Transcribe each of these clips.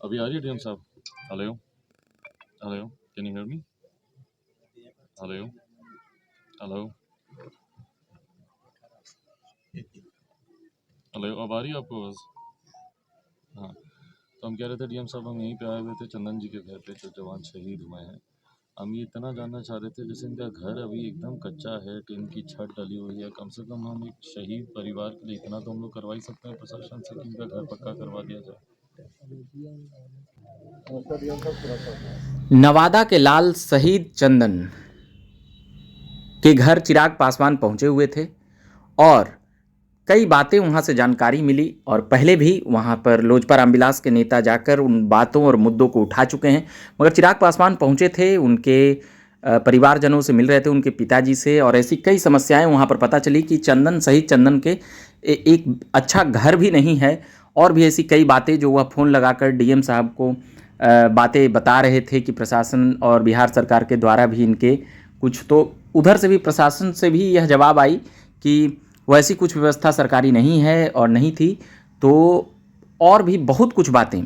अभी आ रही है डीएम साहब? Hello, hello, can you hear me? Hello, hello, hello, अब आ रही है आपको आवाज़? हाँ, तो हम कह रहे थे डीएम साहब, हम यहीं पे आए हुए थे चंदन जी के घर पे जो जवान शहीद हुए हैं। हम ये इतना जानना चाह रहे थे, जैसे इनका घर अभी एकदम कच्चा है, टीन की छत डली हुई है, कम से कम हम एक शहीद परिवार के लिए इतना तो हम लोग करवा ही सकते हैं प्रशासन से कि इनका घर पक्का करवा दिया जाए। नवादा के लाल शहीद चंदन के घर चिराग पासवान पहुंचे हुए थे और कई बातें वहां से जानकारी मिली और पहले भी वहां पर लोजपा रामविलास के नेता जाकर उन बातों और मुद्दों को उठा चुके हैं। मगर चिराग पासवान पहुंचे थे, उनके परिवारजनों से मिल रहे थे, उनके पिताजी से, और ऐसी कई समस्याएं वहां पर पता चली कि चंदन शहीद चंदन के एक अच्छा घर भी नहीं है, और भी ऐसी कई बातें जो वह फ़ोन लगाकर डीएम साहब को बातें बता रहे थे कि प्रशासन और बिहार सरकार के द्वारा भी इनके कुछ, तो उधर से भी प्रशासन से भी यह जवाब आई कि वैसी कुछ व्यवस्था सरकारी नहीं है और नहीं थी। तो और भी बहुत कुछ बातें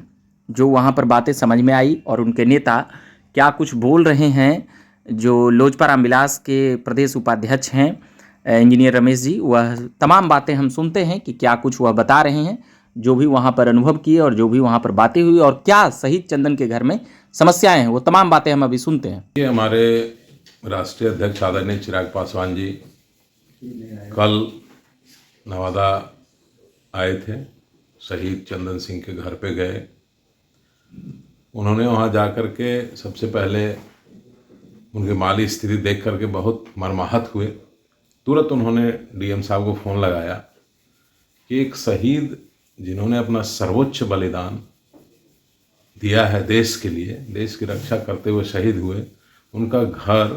जो वहाँ पर बातें समझ में आई, और उनके नेता क्या कुछ बोल रहे हैं, जो लोजपा रामविलास के प्रदेश उपाध्यक्ष हैं इंजीनियर रमेश जी, वह तमाम बातें हम सुनते हैं कि क्या कुछ वह बता रहे हैं, जो भी वहाँ पर अनुभव किए और जो भी वहाँ पर बातें हुई और क्या शहीद चंदन के घर में समस्याएं हैं, वो तमाम बातें हम अभी सुनते हैं। ये हमारे राष्ट्रीय अध्यक्ष आदरणीय चिराग पासवान जी कल नवादा आए थे, शहीद चंदन सिंह के घर पे गए। उन्होंने वहाँ जाकर के सबसे पहले उनकी माली स्थिति देख करके बहुत मर्माहत हुए। तुरंत उन्होंने डीएम साहब को फ़ोन लगाया कि एक शहीद जिन्होंने अपना सर्वोच्च बलिदान दिया है देश के लिए, देश की रक्षा करते हुए शहीद हुए, उनका घर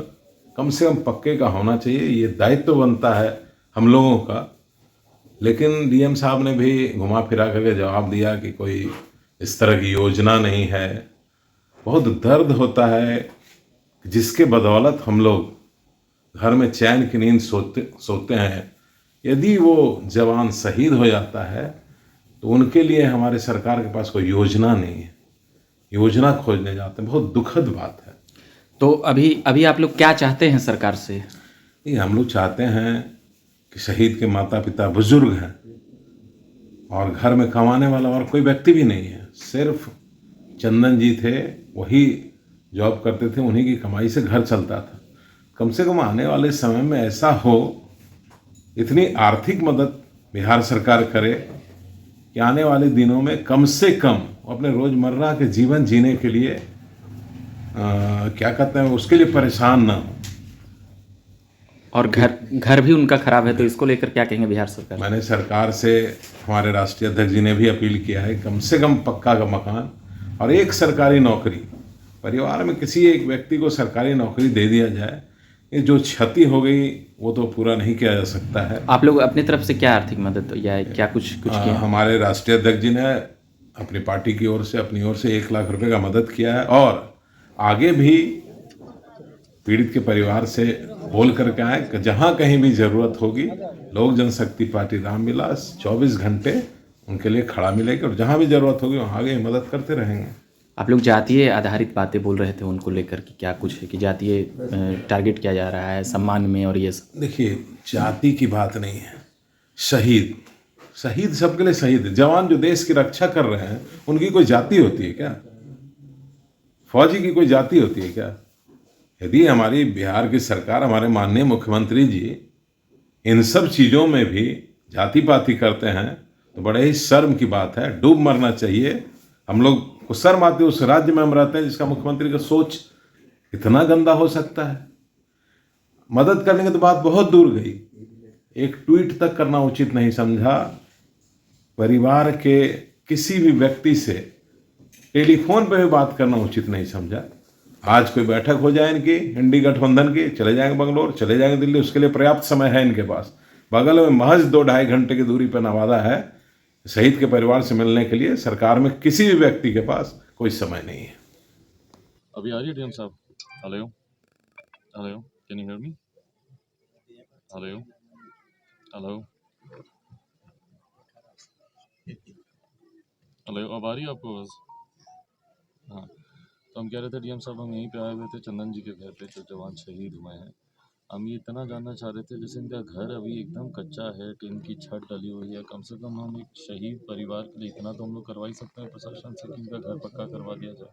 कम से कम पक्के का होना चाहिए, ये दायित्व बनता है हम लोगों का। लेकिन डीएम साहब ने भी घुमा फिरा करके जवाब दिया कि कोई इस तरह की योजना नहीं है। बहुत दर्द होता है जिसके बदौलत हम लोग घर में चैन की नींद सोते हैं, यदि वो जवान शहीद हो जाता है तो उनके लिए हमारे सरकार के पास कोई योजना नहीं है, योजना खोजने जाते हैं। बहुत दुखद बात है। तो अभी अभी आप लोग क्या चाहते हैं सरकार से? ये हम लोग चाहते हैं कि शहीद के माता पिता बुजुर्ग हैं और घर में कमाने वाला और कोई व्यक्ति भी नहीं है, सिर्फ चंदन जी थे, वही जॉब करते थे, उन्हीं की कमाई से घर चलता था। कम से कम आने वाले समय में ऐसा हो, इतनी आर्थिक मदद बिहार सरकार करे कि आने वाले दिनों में कम से कम अपने रोज़मर्रा के जीवन जीने के लिए क्या कहते हैं, उसके लिए परेशान ना हो। और घर भी उनका खराब है, तो इसको लेकर क्या कहेंगे बिहार सरकार? मैंने सरकार से, हमारे राष्ट्रीय अध्यक्ष जी ने भी अपील किया है, कम से कम पक्का का मकान और एक सरकारी नौकरी, परिवार में किसी एक व्यक्ति को सरकारी नौकरी दे दिया जाए। ये जो क्षति हो गई वो तो पूरा नहीं किया जा सकता है। आप लोग अपनी तरफ से क्या आर्थिक मदद या क्या कुछ किया? हमारे राष्ट्रीय अध्यक्ष जी ने अपनी पार्टी की ओर से, अपनी ओर से 1 लाख रुपए का मदद किया है, और आगे भी पीड़ित के परिवार से बोल करके आए कि जहाँ कहीं भी ज़रूरत होगी, लोक जनशक्ति पार्टी रामविलास 24 घंटे उनके लिए खड़ा मिलेगी, और जहाँ भी ज़रूरत होगी वहाँ आगे मदद करते रहेंगे। आप लोग जातीय आधारित बातें बोल रहे थे, उनको लेकर कि क्या कुछ है कि जातीय टारगेट किया जा रहा है सम्मान में और ये सब? देखिए, जाति की बात नहीं है। शहीद शहीद सबके लिए शहीद है। जवान जो देश की रक्षा कर रहे हैं, उनकी कोई जाति होती है क्या? फौजी की कोई जाति होती है क्या? यदि हमारी बिहार की सरकार, हमारे माननीय मुख्यमंत्री जी इन सब चीज़ों में भी जाति पाति करते हैं तो बड़े ही शर्म की बात है। डूब मरना चाहिए। हम लोग को शर्म आती है उस राज्य में हम रहते हैं जिसका मुख्यमंत्री का सोच इतना गंदा हो सकता है। मदद करने की तो बात बहुत दूर गई, एक ट्वीट तक करना उचित नहीं समझा। परिवार के किसी भी व्यक्ति से टेलीफोन पे भी बात करना उचित नहीं समझा। आज कोई बैठक हो जाए इनकी इंडी गठबंधन की, चले जाएंगे बंगलोर, चले जाएंगे दिल्ली, उसके लिए पर्याप्त समय है इनके पास। बगल में महज 2-2.5 घंटे की दूरी पर नवादा है। शहीद के परिवार से मिलने के लिए सरकार में किसी भी व्यक्ति के पास कोई समय नहीं है। अभी आ रही है डीएम साहब? Hello, hello, can you hear me? Hello, hello, hello, अब आ रही है आपको आवाज़? हाँ, तो हम कह रहे थे डीएम साहब हम यहीं पे आए हुए थे चंदन जी के घर पे जो जवान शहीद हुए हैं। हम ये इतना जानना चाह रहे थे जैसे इनका घर अभी एकदम कच्चा है, टीन की छत डली हुई है, कम से कम हम एक शहीद परिवार के लिए इतना तो हम लोग करवा ही सकते हैं प्रशासन से कि इनका घर पक्का करवा दिया जाए।